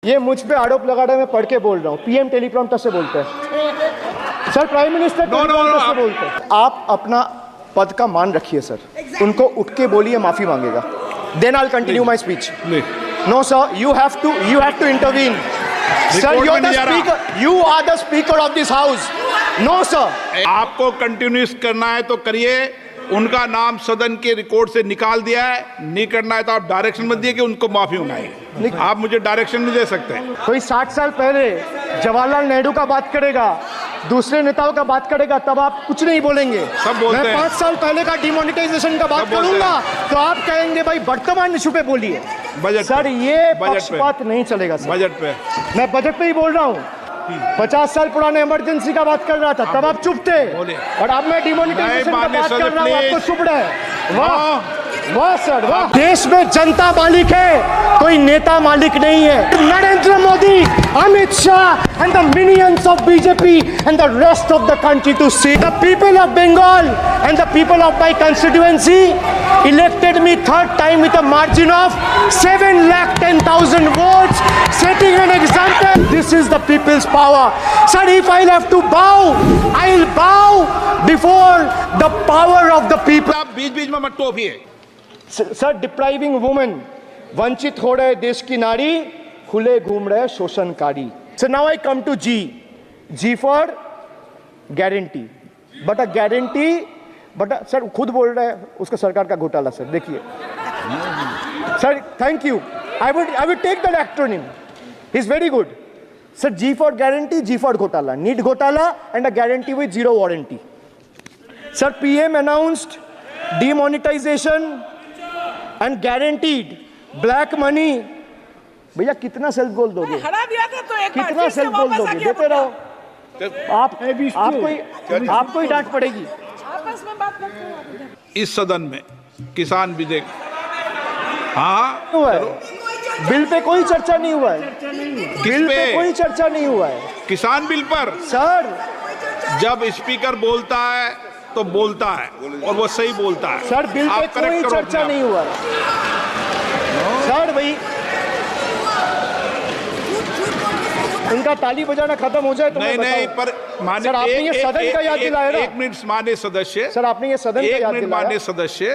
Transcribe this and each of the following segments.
ये मुझ पे आरोप लगा रहा है, मैं पढ़ के बोल रहा हूँ। पीएम टेलीप्रॉम्प्टर से बोलते हैं सर, प्राइम मिनिस्टर टेलीप्रॉम्प्टर से बोलते हैं। आप अपना पद का मान रखिए सर, उनको उठ के बोलिए माफी मांगेगा, then I will continue my speech. No sir, you have to intervene sir, you are the speaker of this house. No sir, आपको कंटिन्यूस करना है तो करिए, उनका नाम सदन के रिकॉर्ड से निकाल दिया है, नहीं करना है तो आप डायरेक्शन मत दिए कि उनको माफी मंगाइए। आप मुझे डायरेक्शन नहीं दे सकते। कोई 60 साल पहले जवाहरलाल नेहरू का बात करेगा, दूसरे नेताओं का बात करेगा, तब आप कुछ नहीं बोलेंगे। सब बोलते मैं 5 साल पहले का डिमोनेटाइजेशन का बात करूंगा तो आप कहेंगे भाई वर्तमान इशू पे बोलिए। बजट सर, ये पक्षपात नहीं चलेगा सर। बजट पे मैं बजट पे ही बोल रहा हूँ। 50 साल पुराने इमरजेंसी का बात कर रहा था, तब आप चुप थे, और अब मैं डिमोनेटाइजेशन का बात कर रहा हूँ, आपको चुप रहे। वाह वाह सर वाह। देश में जनता मालिक है, कोई नेता मालिक नहीं है। Narendra Modi, Amit Shah and the minions of BJP and the rest of the country to see. The people of Bengal and the people of my constituency elected me third time with a margin of 7,10,000 votes, setting an example. This is the people's power. Sir, if I'll have to bow, I'll bow before the power of the people. आप बीच बीच में मत टोकिए। Sir, depriving women, वंचित हो रहे देश की नारी, खुले घूम रहे शोषणकारी। So now I come to G for guarantee. But a guarantee, but sir खुद बोल रहे हैं उसका सरकार का घोटाला। सर देखिए sir, thank you, I would take that acronym, is very good sir. G for guarantee, G for घोटाला, नीट घोटाला and a guarantee with zero warranty. Sir, PM announced demonetization and guaranteed black money। भैया कितना self goal दोगे? हरा दिया था तो एक कितना सेल्फ गोल दोगे? देते रहो। आपको ही डांट पड़ेगी। आपस में बात करते हैं। इस सदन में किसान विधेयक, हाँ हुआ है, बिल पे कोई चर्चा नहीं हुआ है। बिल पे कोई चर्चा नहीं हुआ है। किसान बिल पर सर, जब स्पीकर बोलता है तो बोलता है और वो सही बोलता है। सर, बिल पे कोई चर्चा नहीं हुआ है। सर भाई, इनका ताली बजाना खत्म हो जाए तो नहीं, पर माननीय सर, आपने ये सदन का याद दिलाया ना। एक मिनट माननीय सदस्य, सर आपने ये सदन का याद दिलाया। माननीय सदस्य,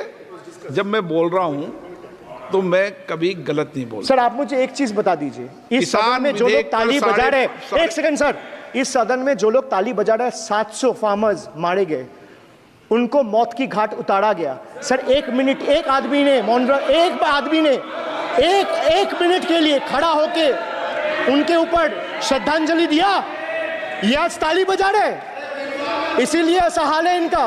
जब मैं बोल रहा हूं तो मैं कभी गलत नहीं बोलता। सर, आप मुझे एक चीज बता दीजिए, इस सदन में जो लोग ताली बजा रहे, एक सेकंड सर, इस सदन में जो लोग ताली बजा रहे, 700 फार्मर्स मारे गए, उनको मौत की घाट उतारा गया। सर, एक मिनट, एक आदमी ने एक मिनट के लिए खड़ा होके उनके ऊपर श्रद्धांजलि दिया। ये आज ताली बजा रहे, इसीलिए ऐसा हाल है इनका।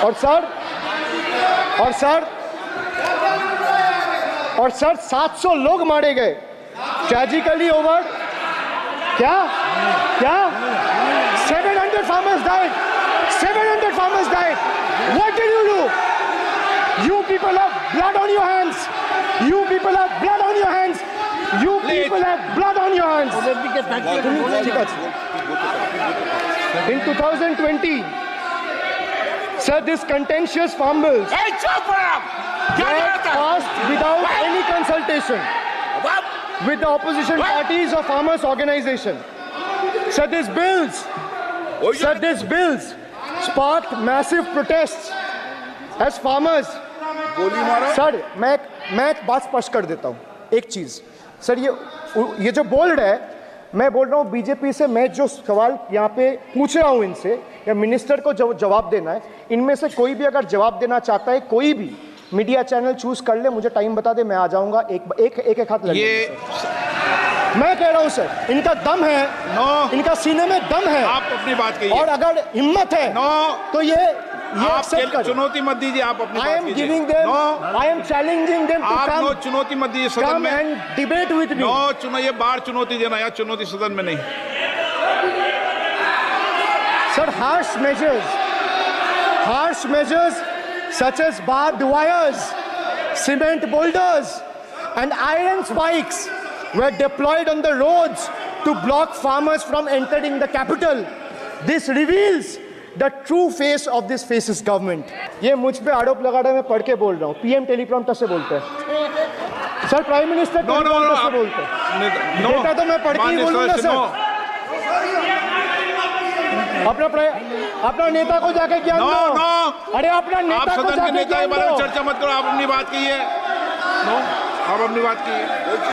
और सर 700 लोग मारे गए, ट्रेजिकली ओवर। क्या 700 farmers died. 700 farmers died. What did you do? You people have blood on your hands. You people have blood on your hands. You people have blood on your hands. In 2020, sir, this contentious farm bills were passed without any consultation with the opposition parties or farmers organization. Sir, these bills sparked massive protests as farmers. Sir, मैं एक बात स्पष्ट कर देता हूँ, एक चीज sir, ये जो बोल रहा है, मैं बोल रहा हूँ बीजेपी से, मैं जो सवाल यहाँ पे पूछ रहा हूँ इनसे, या मिनिस्टर को जवाब देना है, इनमें से कोई भी अगर जवाब देना चाहता है, कोई भी मीडिया चैनल चूज कर ले, मुझे टाइम बता दे, मैं आ जाऊंगा। एक हाथ लगे। मैं कह रहा हूं सर, इनका दम है, इनका सीने में दम है। आप अपनी बात कहिए, और अगर हिम्मत है तो ये आप चुनौती मत दीजिए। आप अपनी I am giving them, I am challenging them to come, चुनौती मत दीजिए सदन में, and debate with me. ये बार चुनौती देना, या चुनौती सदन में नहीं। Sir, harsh measures such as barbed wires, cement boulders and iron spikes were deployed on the roads to block farmers from entering the capital. This reveals the true face of this fascist government. ये मुझ पे आरोप लगा रहा है, मैं पढ़ के बोल रहा हूँ, पीएम टेलीप्रॉम्प्टर से बोलते हैं sir prime minister no no no कैसे बोलते हैं? नेता तो मैं पढ़ के ही बोलूंगा सर। अपना नेता को जाके ज्ञान दो। अरे अपना नेता को सदन के जाके नेता के ज्ञान बारे में दो। चर्चा मत करो, आप अपनी बात कीजिए। आप अपनी बात कीजिए।